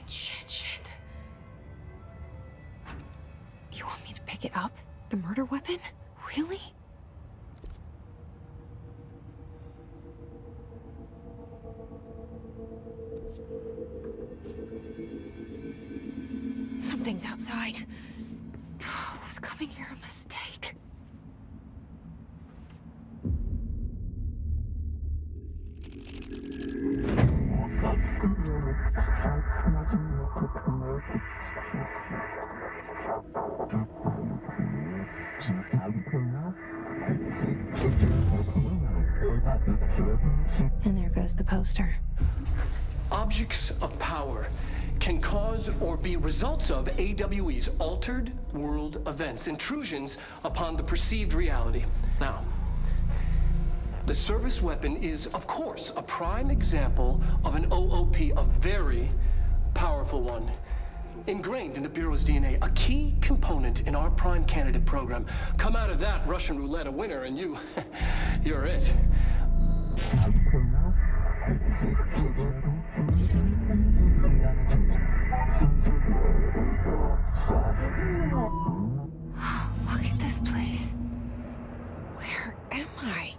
Shit. You want me to pick it up? The murder weapon? Really? Something's outside. Was coming here a mistake? And there goes the poster. Objects of power can cause or be results of AWE's altered world events, intrusions upon the perceived reality. Now, the service weapon is, of course, a prime example of an OOP, a very powerful one. Ingrained in the Bureau's DNA, a key component in our prime candidate program. Come out of that Russian roulette a winner and you're it. Look at this place. Where am I?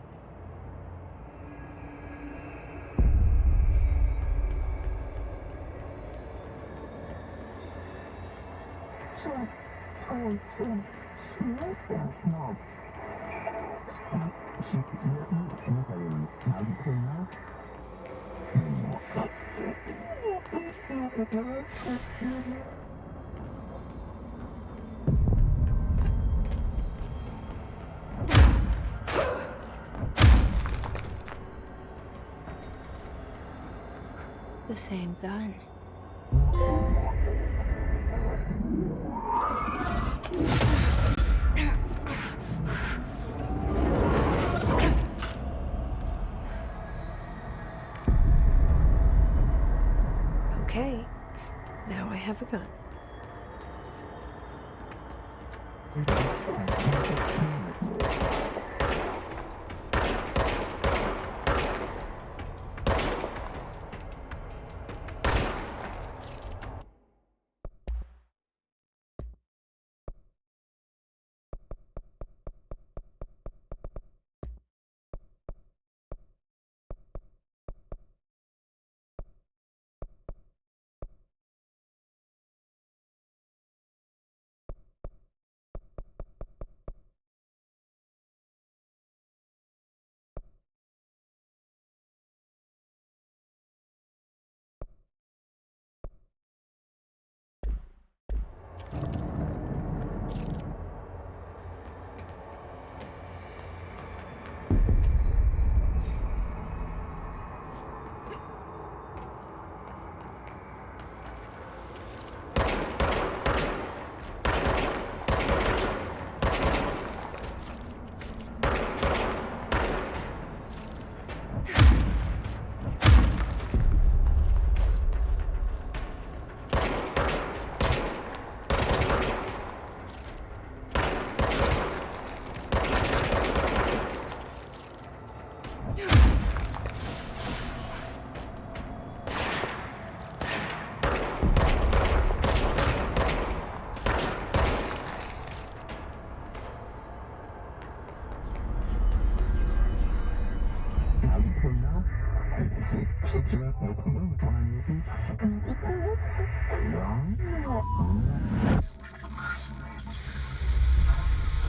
The same gun. Okay, now I have a gun.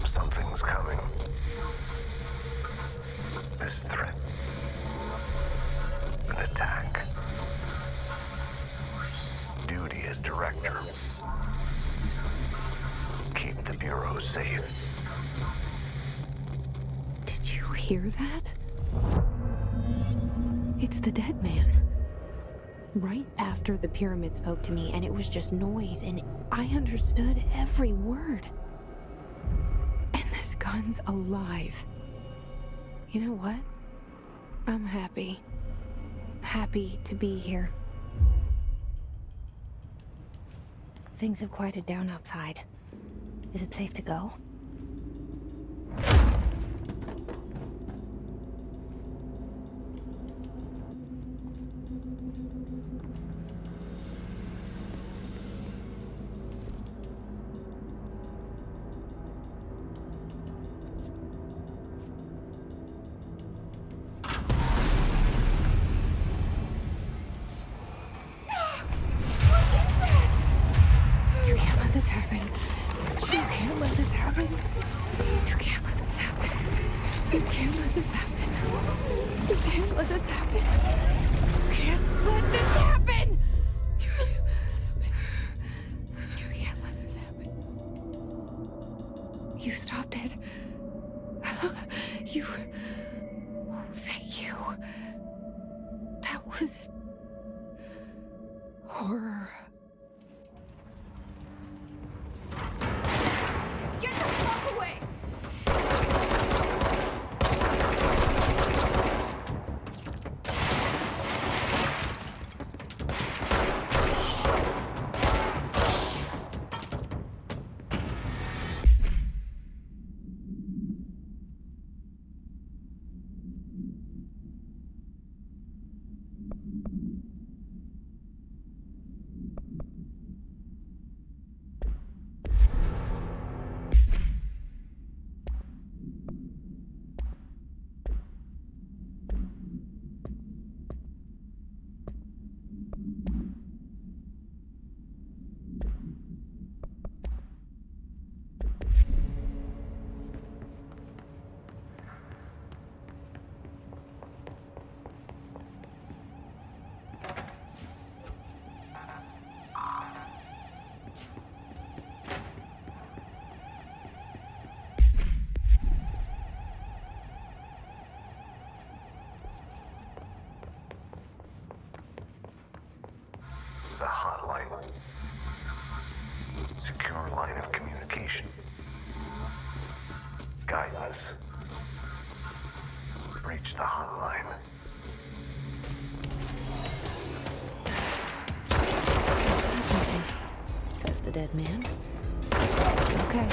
Something's coming. This threat. An attack. Duty as director. Keep the Bureau safe. Did you hear that? It's the dead man. Right after the pyramid spoke to me, and it was just noise, and I understood every word. And this gun's alive. You know what? I'm happy. Happy to be here. Things have quieted down outside. Is it safe to go? this happen. You can't let this happen. You can't let this happen. You can't let this happen. You can't let this happen. You can't let this happen. You can't let this happen. You stopped it. You... Oh, thank you. That was... horror. Get the fuck away! The hotline. Secure line of communication. Guidance. Reach the hotline. Says the dead man. Okay.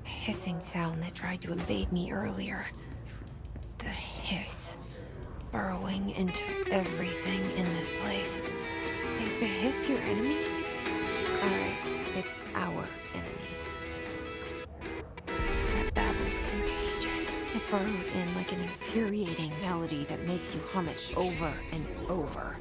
Hissing sound that tried to invade me earlier. The hiss. Burrowing into everything in this place. Is the hiss your enemy? Alright, it's our enemy. That babble's contagious. It burrows in like an infuriating melody that makes you hum it over and over.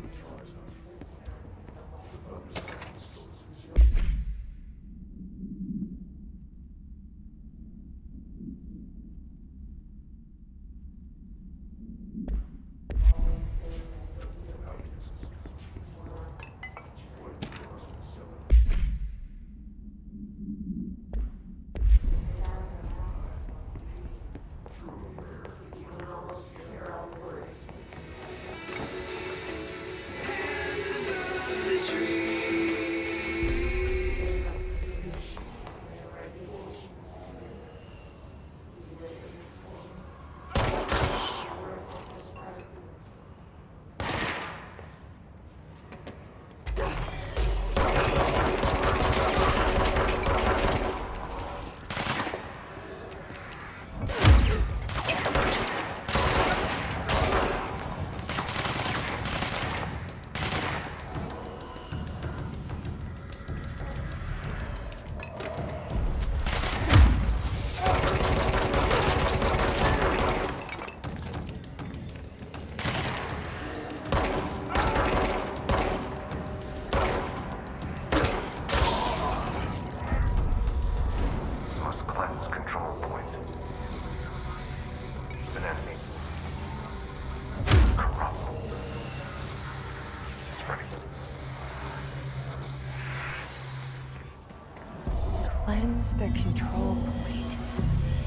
Cleanse the control point.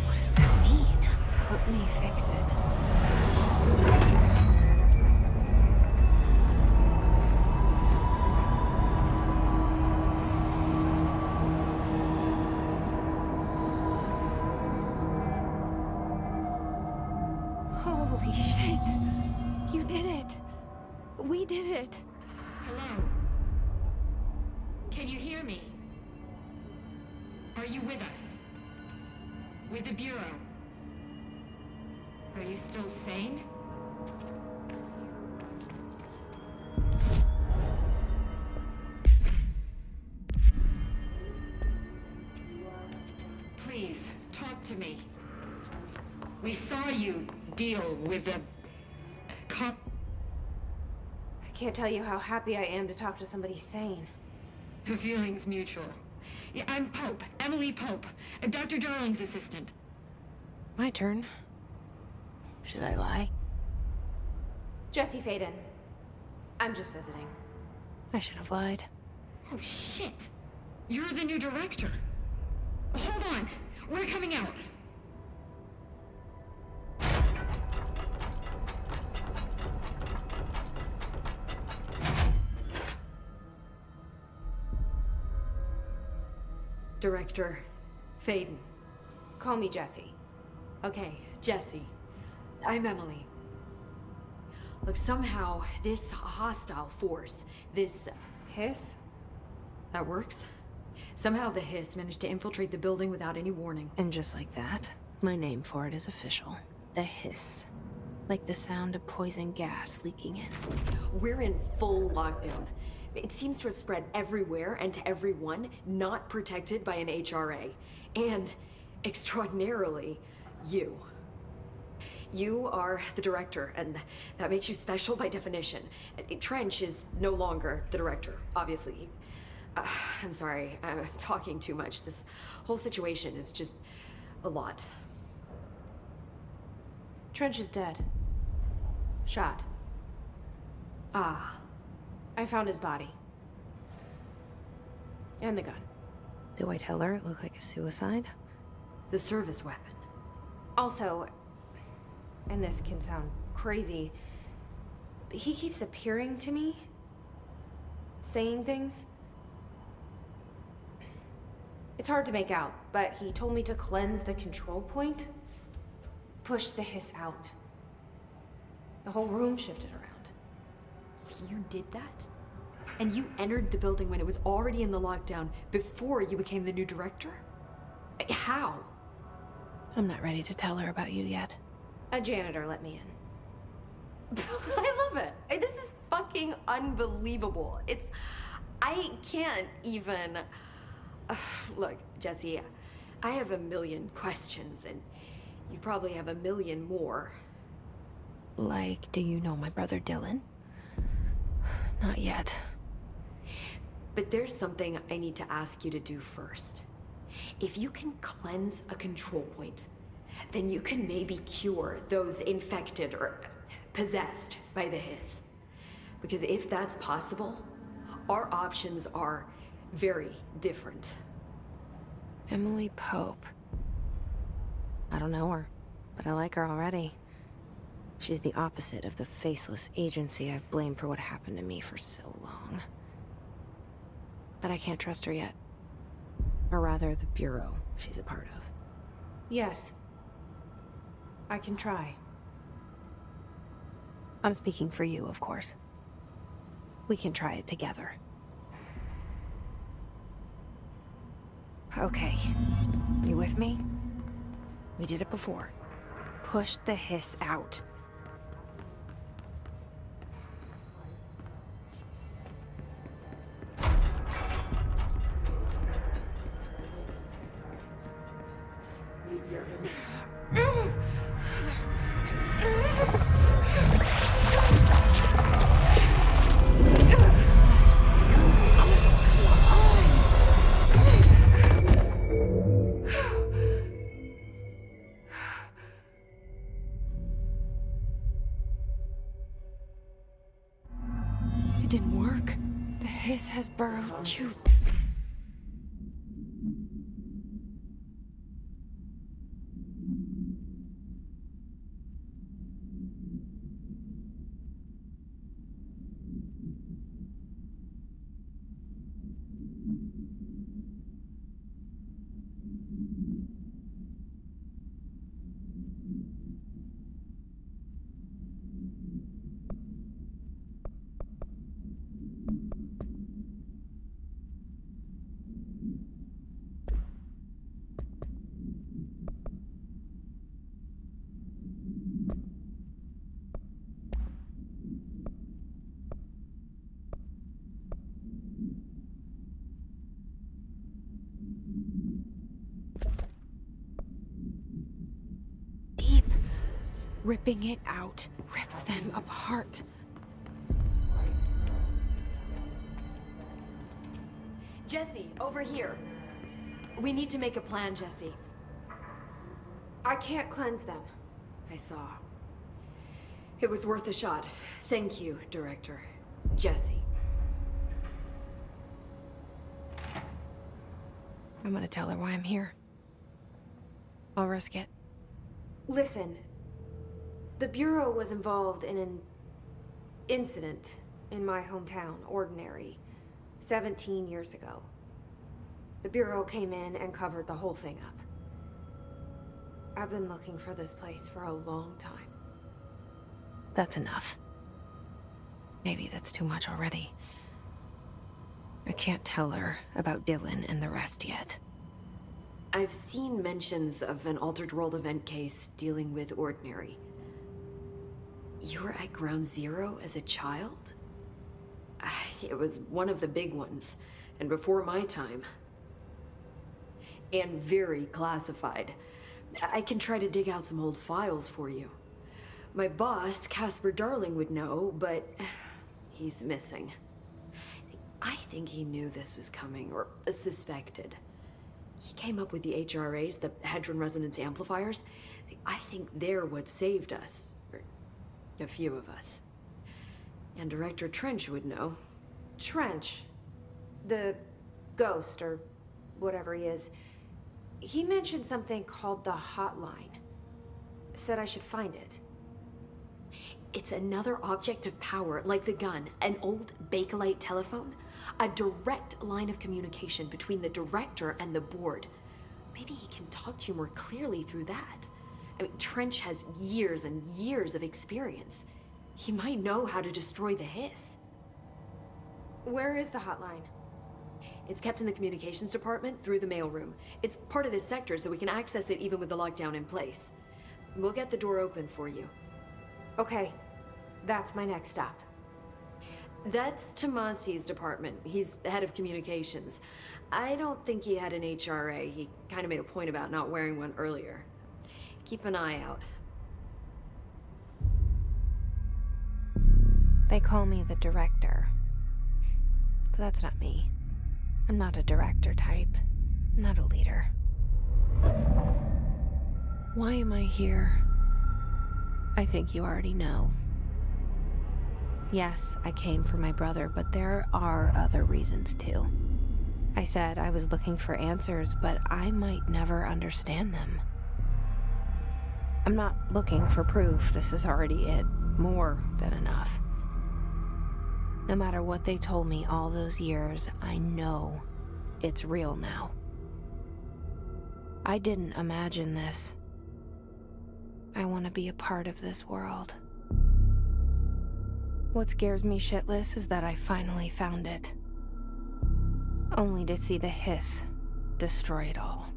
What does that mean? Help me fix it. Holy shit! You did it! We did it! Hello? Can you hear me? Are you with us? With the Bureau? Are you still sane? Please, talk to me. We saw you deal with the cop. I can't tell you how happy I am to talk to somebody sane. The feeling's mutual. Yeah, I'm Pope, Emily Pope, Dr. Darling's assistant. My turn. Should I lie? Jesse Faden. I'm just visiting. I should have lied. Oh, shit. You're the new director. Hold on. We're coming out. Director Faden. Call me Jesse. Okay, Jesse. I'm Emily. Look, somehow this hostile force, this... Hiss? that works? Somehow the hiss managed to infiltrate the building without any warning. And just like that, my name for it is official. The hiss. Like the sound of poison gas leaking in. We're in full lockdown. It seems to have spread everywhere and to everyone not protected by an HRA. And, extraordinarily, you. You are the director, and that makes you special by definition. Trench is no longer the director, obviously. I'm sorry, I'm talking too much. This whole situation is just a lot. Trench is dead. Shot. Ah. I found his body. And the gun. Do I tell her it looked like a suicide? The service weapon. Also, and this can sound crazy, but he keeps appearing to me, saying things. It's hard to make out, but he told me to cleanse the control point, push the hiss out. The whole room shifted around. You did that? And you entered the building when it was already in the lockdown before you became the new director? How? I'm not ready to tell her about you yet. A janitor let me in. I love it. This is fucking unbelievable. I can't even... Look, Jesse, I have a million questions, and you probably have a million more. Like, do you know my brother Dylan? Not yet. But there's something I need to ask you to do first. If you can cleanse a control point, then you can maybe cure those infected or possessed by the hiss. Because if that's possible, our options are very different. Emily Pope. I don't know her, but I like her already. She's the opposite of the faceless agency I've blamed for what happened to me for so long. But I can't trust her yet. Or rather, the Bureau she's a part of. Yes. I can try. I'm speaking for you, of course. We can try it together. Okay. You with me? We did it before. Push the hiss out. It didn't work. The hiss has burrowed too. Ripping it out rips them apart. Jesse, over here. We need to make a plan, Jesse. I can't cleanse them. I saw. It was worth a shot. Thank you, Director. Jesse. I'm gonna tell her why I'm here. I'll risk it. Listen, the Bureau was involved in an incident in my hometown, Ordinary, 17 years ago. The Bureau came in and covered the whole thing up. I've been looking for this place for a long time. That's enough. Maybe that's too much already. I can't tell her about Dylan and the rest yet. I've seen mentions of an Altered World event case dealing with Ordinary. You were at Ground Zero as a child? It was one of the big ones, and before my time. And very classified. I can try to dig out some old files for you. My boss, Casper Darling, would know, but he's missing. I think he knew this was coming, or suspected. He came up with the HRAs, the Hadron Resonance Amplifiers. I think they're what saved us. Or a few of us. And Director Trench would know. Trench, the ghost, or whatever he is, he mentioned something called the Hotline. Said I should find it. It's another object of power, like the gun, an old Bakelite telephone. A direct line of communication between the director and the board. Maybe he can talk to you more clearly through that. I mean, Trench has years and years of experience. He might know how to destroy the hiss. Where is the Hotline? It's kept in the communications department through the mailroom. It's part of this sector, so we can access it even with the lockdown in place. We'll get the door open for you. Okay, that's my next stop. That's Tomasi's department. He's the head of communications. I don't think he had an HRA. He kind of made a point about not wearing one earlier. Keep an eye out. They call me the director. But that's not me. I'm not a director type. I'm not a leader. Why am I here? I think you already know. Yes, I came for my brother, but there are other reasons too. I said I was looking for answers, but I might never understand them. I'm not looking for proof. This is already it. More than enough. No matter what they told me all those years, I know it's real now. I didn't imagine this. I want to be a part of this world. What scares me shitless is that I finally found it. Only to see the hiss destroy it all.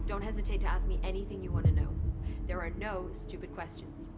Don't hesitate to ask me anything you want to know. There are no stupid questions.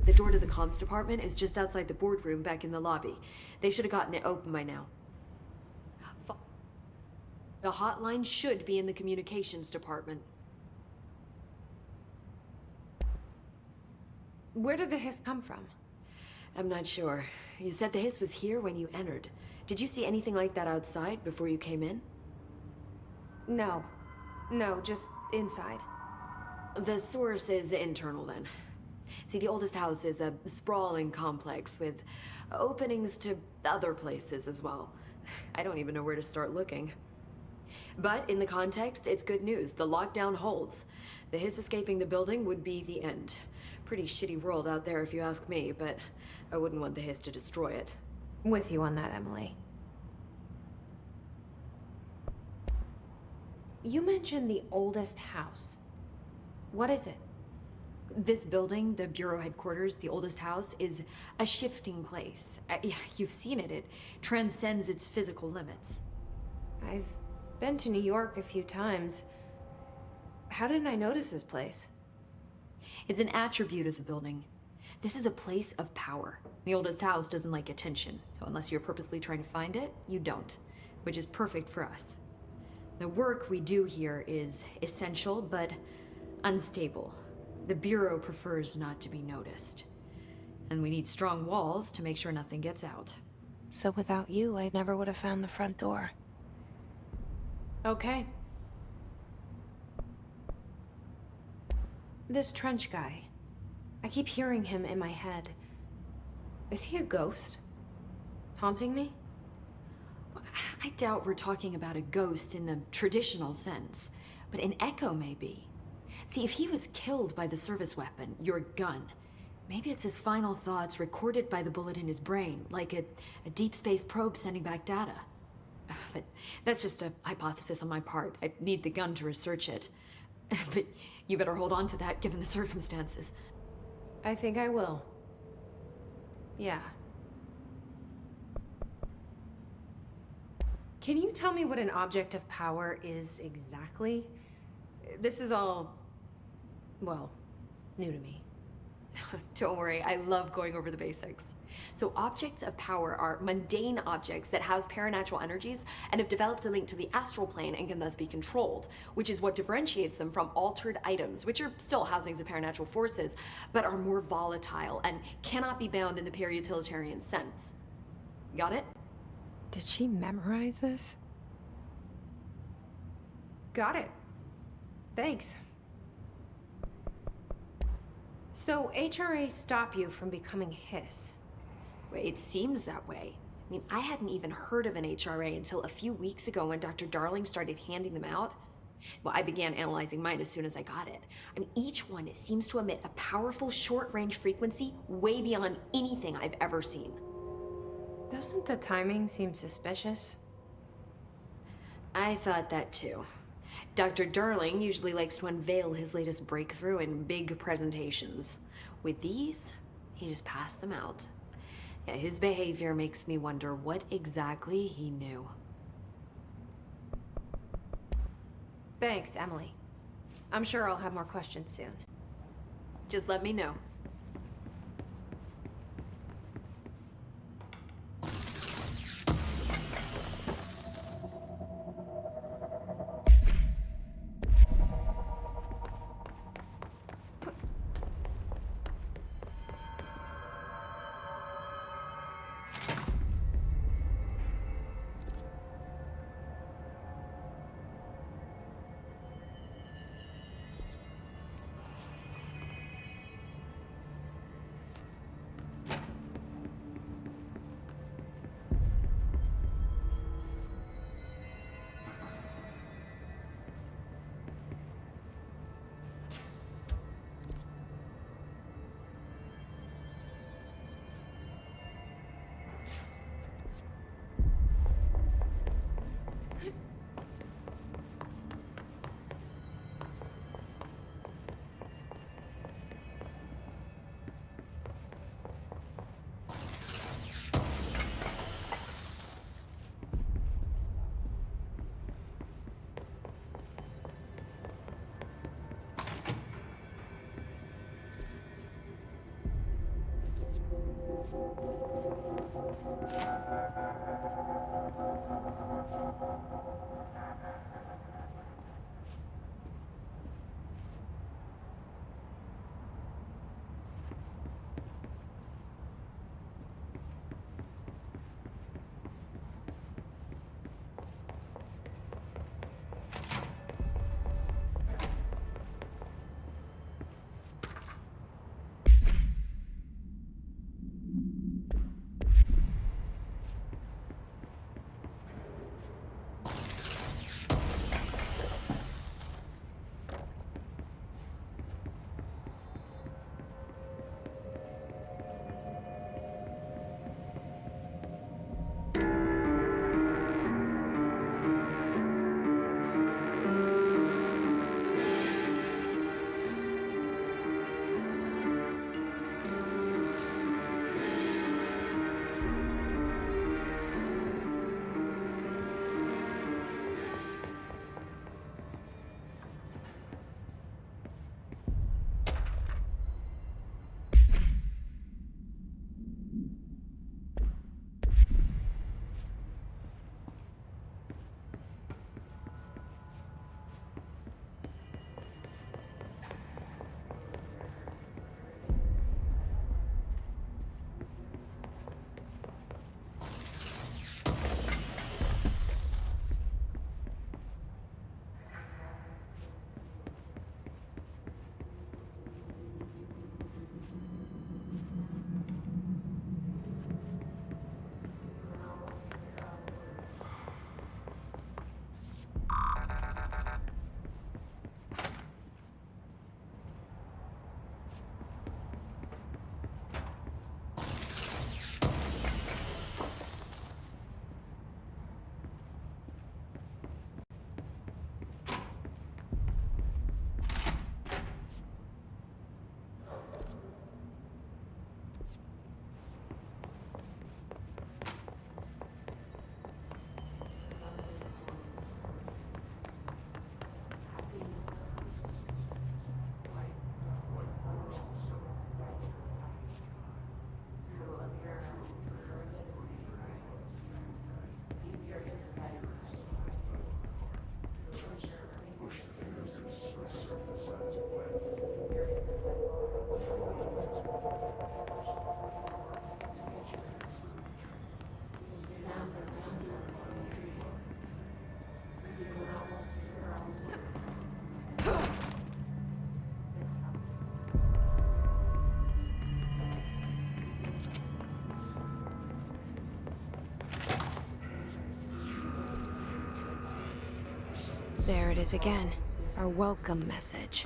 The door to the comms department is just outside the boardroom back in the lobby. They should have gotten it open by now. The hotline should be in the communications department. Where did the hiss come from? I'm not sure. You said the hiss was here when you entered. Did you see anything like that outside before you came in? No. No, just inside. The source is internal then. See, the oldest house is a sprawling complex with openings to other places as well. I don't even know where to start looking. But in the context, it's good news. The lockdown holds. The hiss escaping the building would be the end. Pretty shitty world out there if you ask me, but I wouldn't want the hiss to destroy it. With you on that, Emily. You mentioned the oldest house. What is it? This building, the Bureau headquarters, the oldest house, is a shifting place. You've seen it. It transcends its physical limits. I've been to New York a few times. How didn't I notice this place? It's an attribute of the building. This is a place of power. The oldest house doesn't like attention, so unless you're purposely trying to find it, you don't, which is perfect for us. The work we do here is essential, but unstable. The Bureau prefers not to be noticed. And we need strong walls to make sure nothing gets out. So without you, I never would have found the front door. Okay. This Trench guy. I keep hearing him in my head. Is he a ghost? Haunting me? I doubt we're talking about a ghost in the traditional sense, but an echo maybe. See, if he was killed by the service weapon, your gun, maybe it's his final thoughts recorded by the bullet in his brain, like a deep space probe sending back data. But that's just a hypothesis on my part. I need the gun to research it. But you better hold on to that given the circumstances. I think I will. Yeah. Can you tell me what an object of power is exactly? This is all, well, new to me. Don't worry, I love going over the basics. So objects of power are mundane objects that house paranatural energies and have developed a link to the astral plane and can thus be controlled, which is what differentiates them from altered items, which are still housings of paranatural forces, but are more volatile and cannot be bound in the peri-utilitarian sense. Got it? Did she memorize this? Got it. Thanks. So HRA stop you from becoming Hiss? It seems that way. I mean, I hadn't even heard of an HRA until a few weeks ago when Dr. Darling started handing them out. Well, I began analyzing mine as soon as I got it. I mean, each one seems to emit a powerful short-range frequency way beyond anything I've ever seen. Doesn't the timing seem suspicious? I thought that too. Dr. Darling usually likes to unveil his latest breakthrough in big presentations. With these, he just passed them out. Yeah, his behavior makes me wonder what exactly he knew. Thanks, Emily. I'm sure I'll have more questions soon. Just let me know. There it is again. Our welcome message.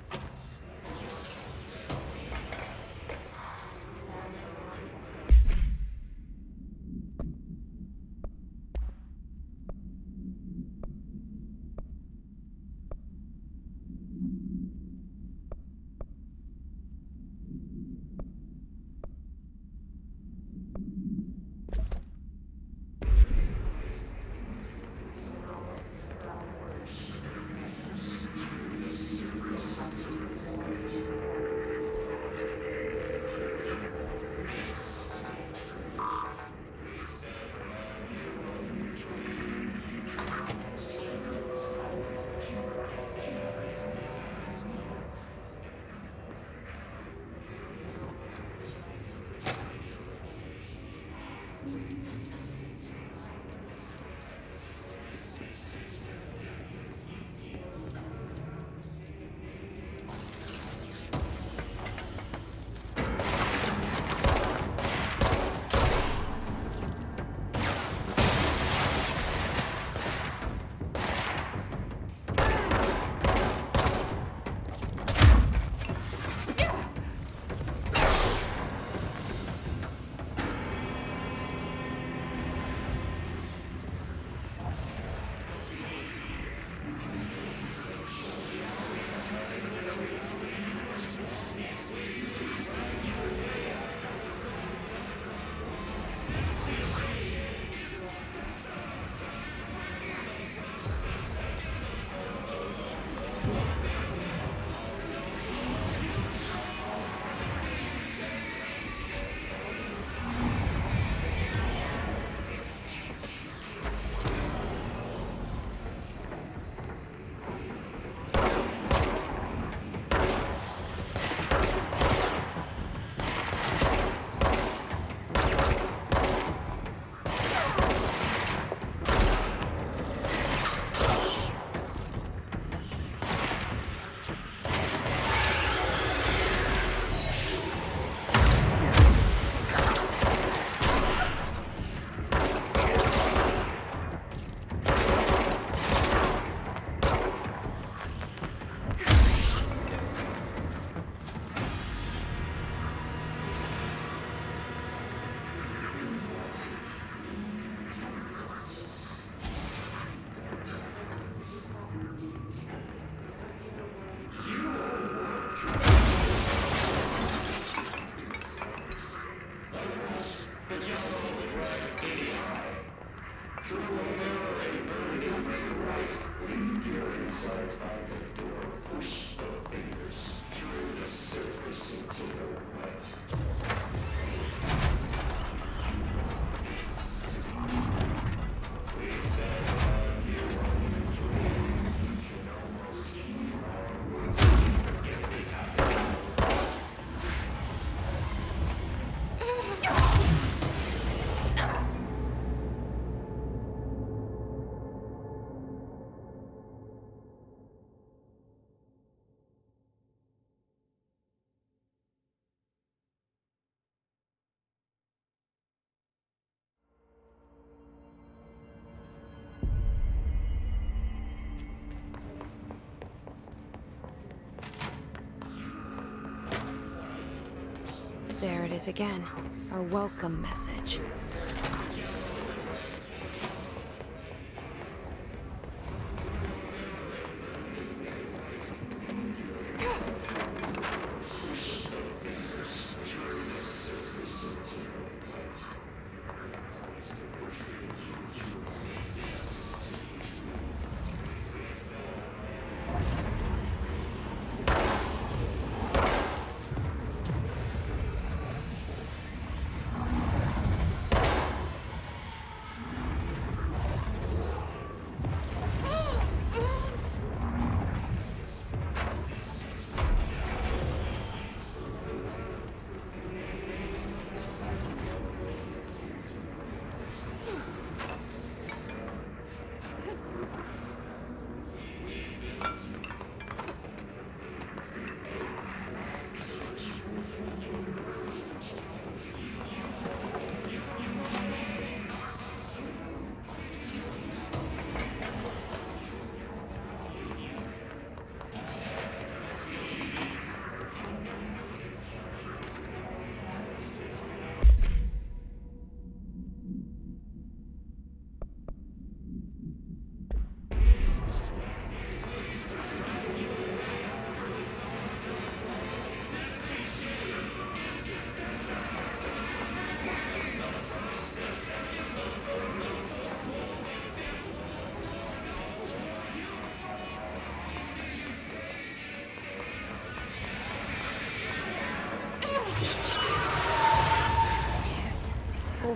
There it is again. Our welcome message.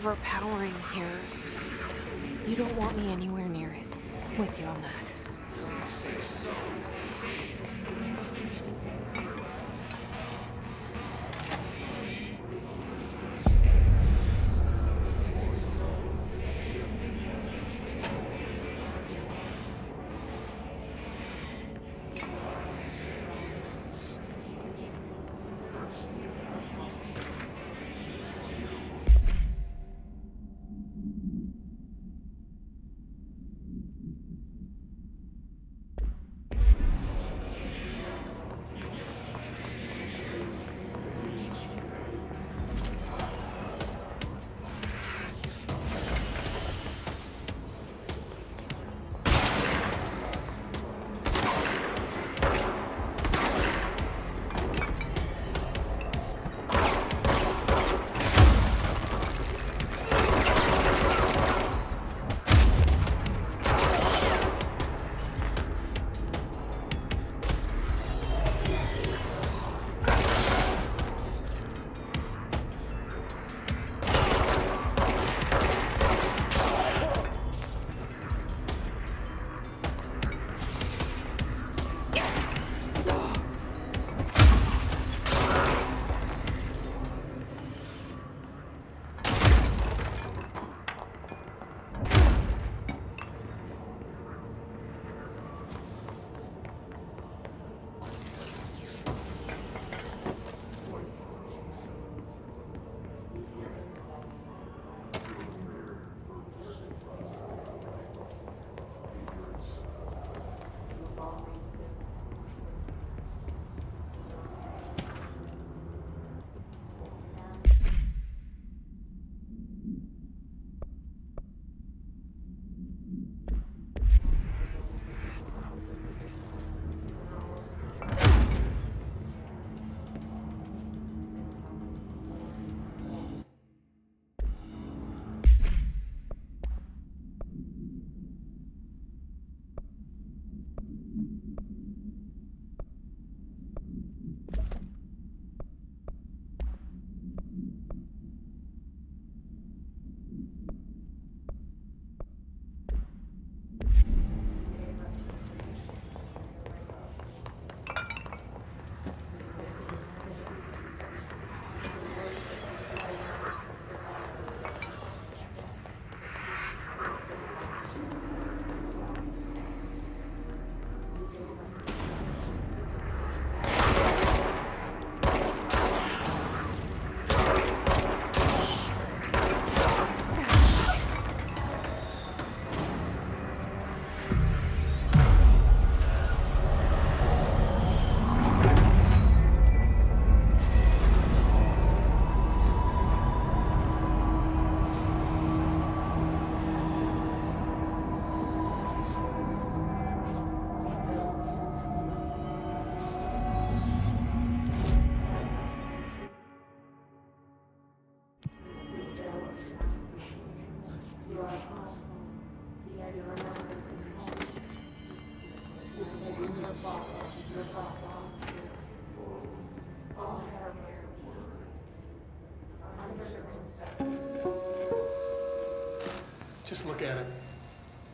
overpowering here. You don't want me anywhere near it. With you on that. Just look at it.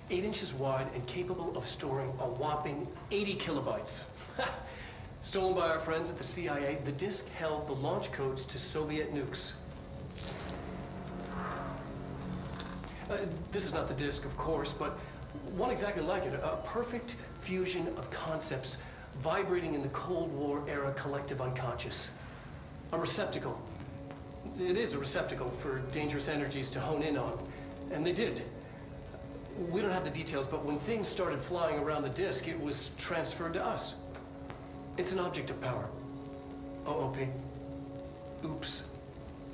8 inches wide and capable of storing a whopping 80 kilobytes. Stolen by our friends at the CIA, the disk held the launch codes to Soviet nukes. This is not the disk, of course, but one exactly like it. A perfect fusion of concepts vibrating in the Cold War era collective unconscious. A receptacle. It is a receptacle for dangerous energies to hone in on. And they did. We don't have the details, but when things started flying around the disk, it was transferred to us. It's an object of power. OOP. Oops.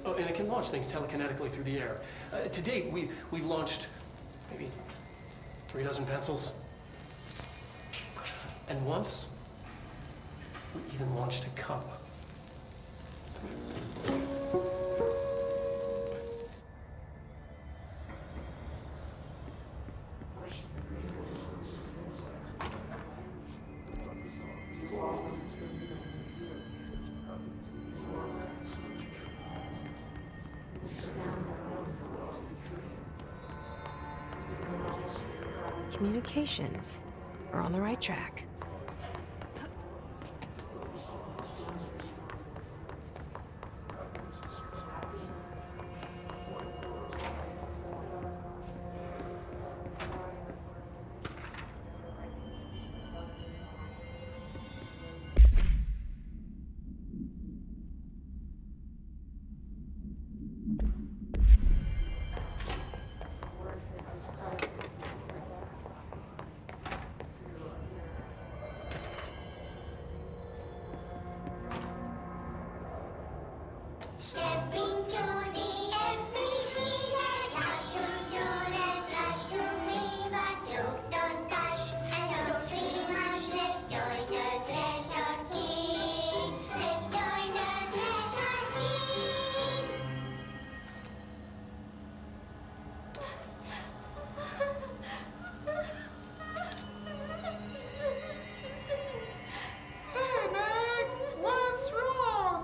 Oh, and it can launch things telekinetically through the air. To date, we've launched maybe 3 dozen pencils. And once, we even launched a cup. communications. We're on the right track. Stepping to the FBC, there's lots to do, there's lots to be, but don't touch and don't scream much. Let's join the Thresher Kids. Let's join the Thresher Kids. Hey, Meg! What's wrong?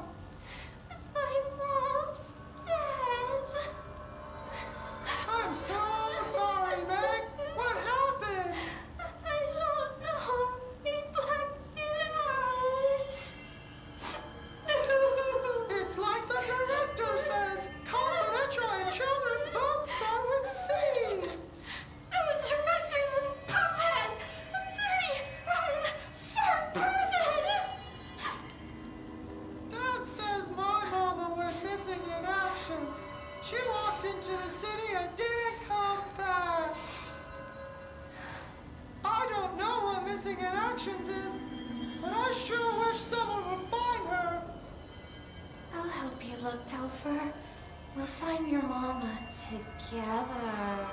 My mom's dead. I'm so sorry, Meg! What happened? I don't know. He blacked it out. It's like the director says, confidential and children both start with C. The director's a puppet. A dirty, rotten, fat person. Dad says my mama went missing in actions. She walked into the city and didn't come back. I don't know what missing in actions is, but I sure wish someone would find her. I'll help you look, Telfer. We'll find your mama together.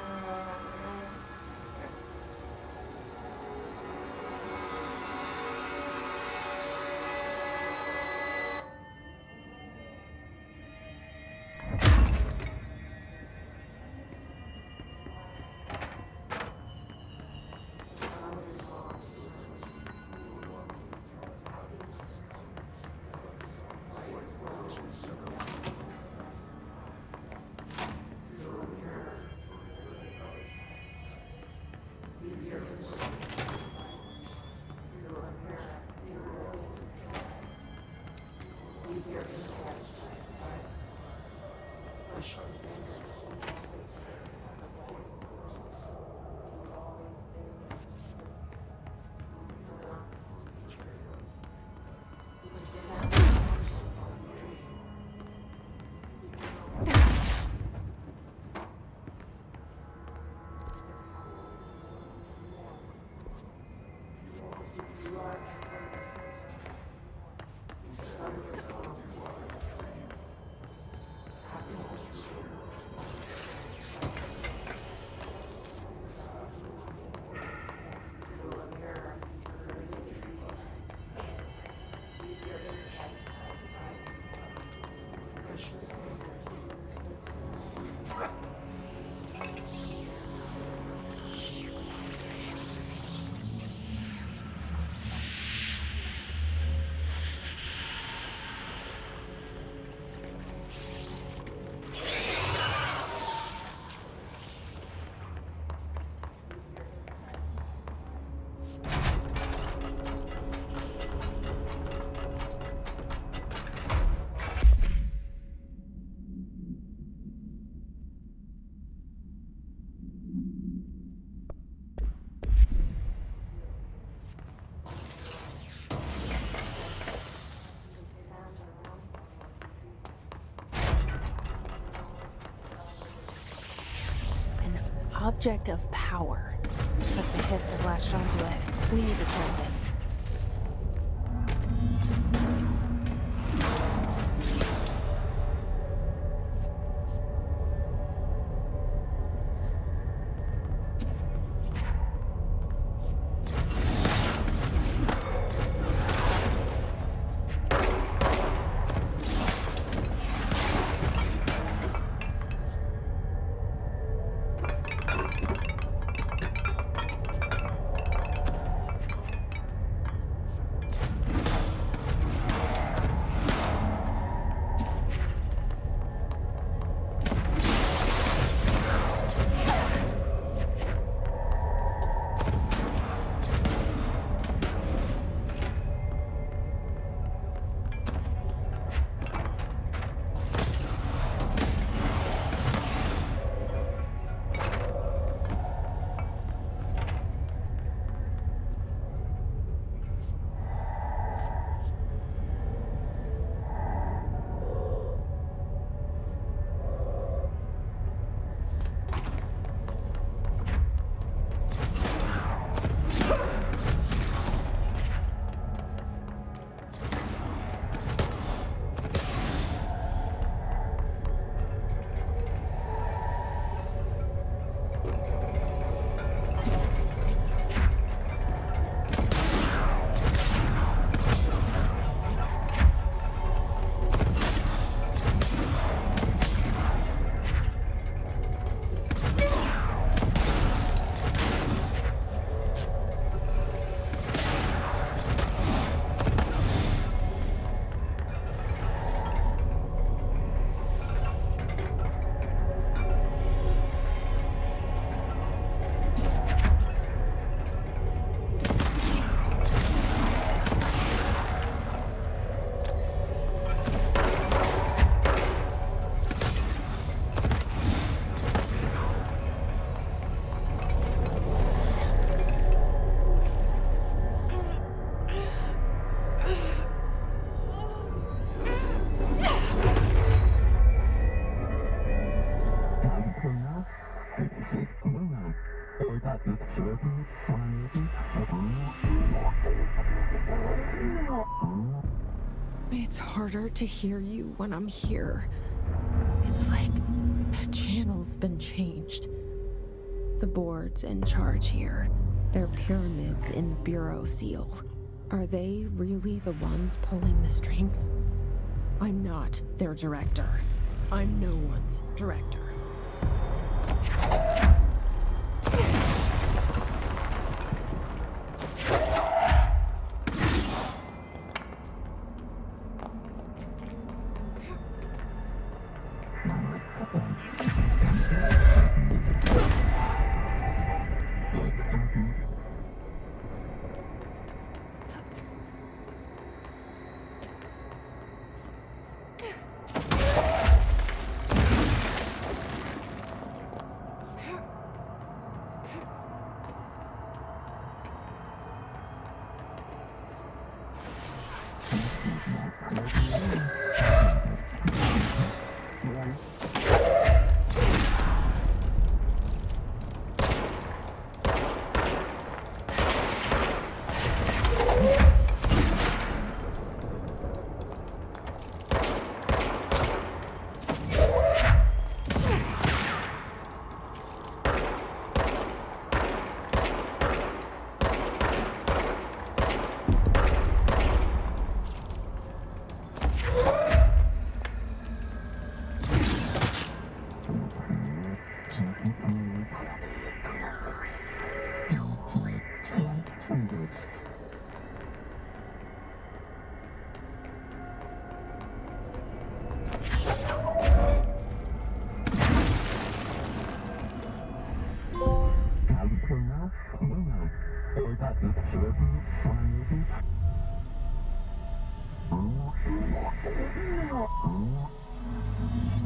Object of power. Looks like the hiss have latched onto it. We need to cleanse it. harder to hear you when I'm here. It's like the channel's been changed. The board's in charge here. They're pyramids in Bureau seal. Are they really the ones pulling the strings? I'm not their director. I'm no one's director.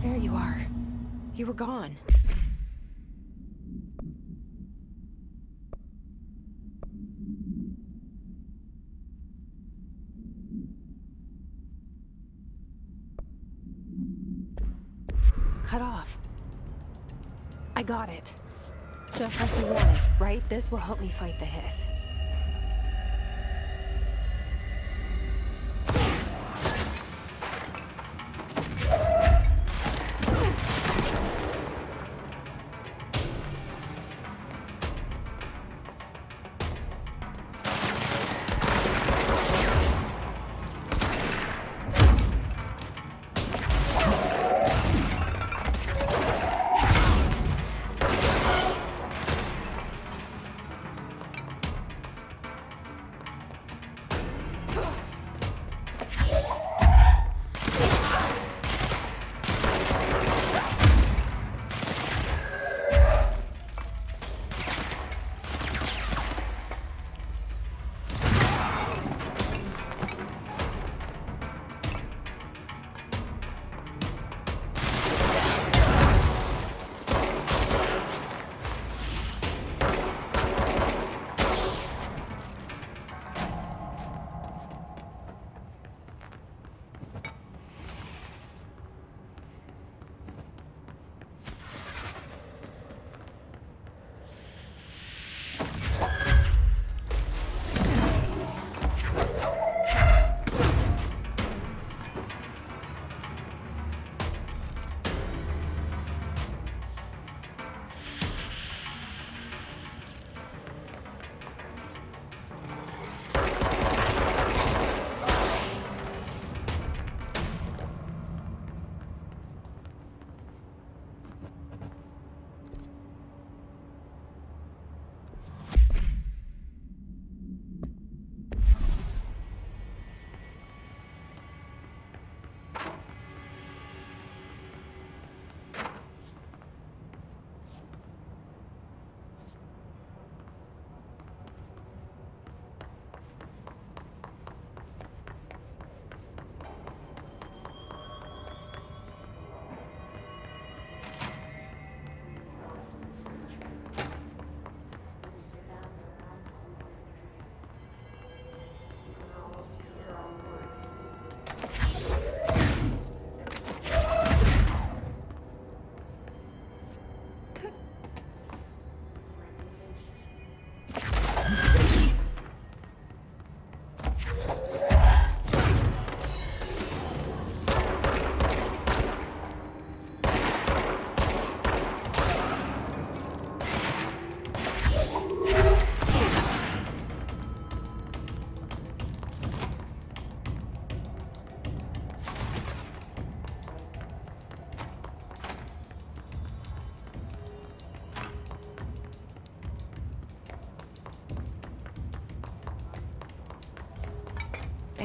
There you are. You were gone. Cut off. I got it. Just like you wanted, right? This will help me fight the hiss.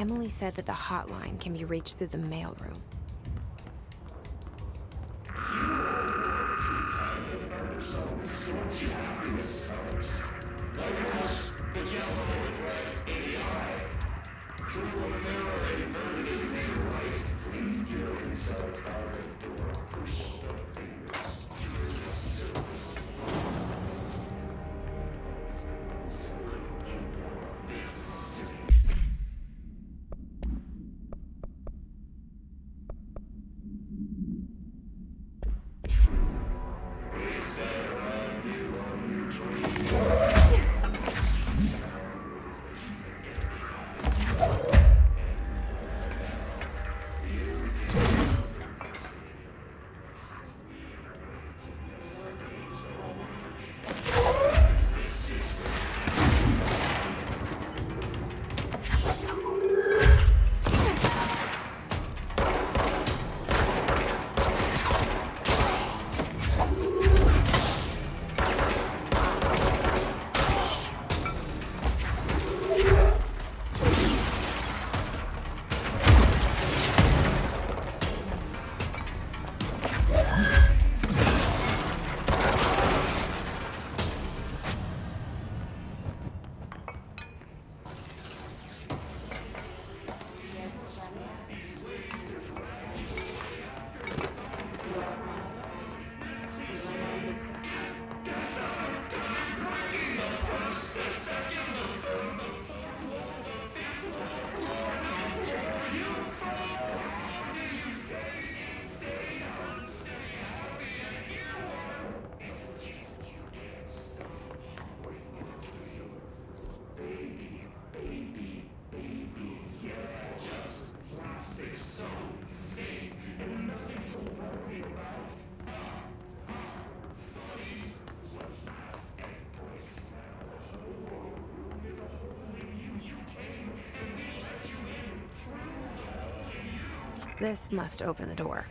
Emily said that the hotline can be reached through the mailroom. This must open the door.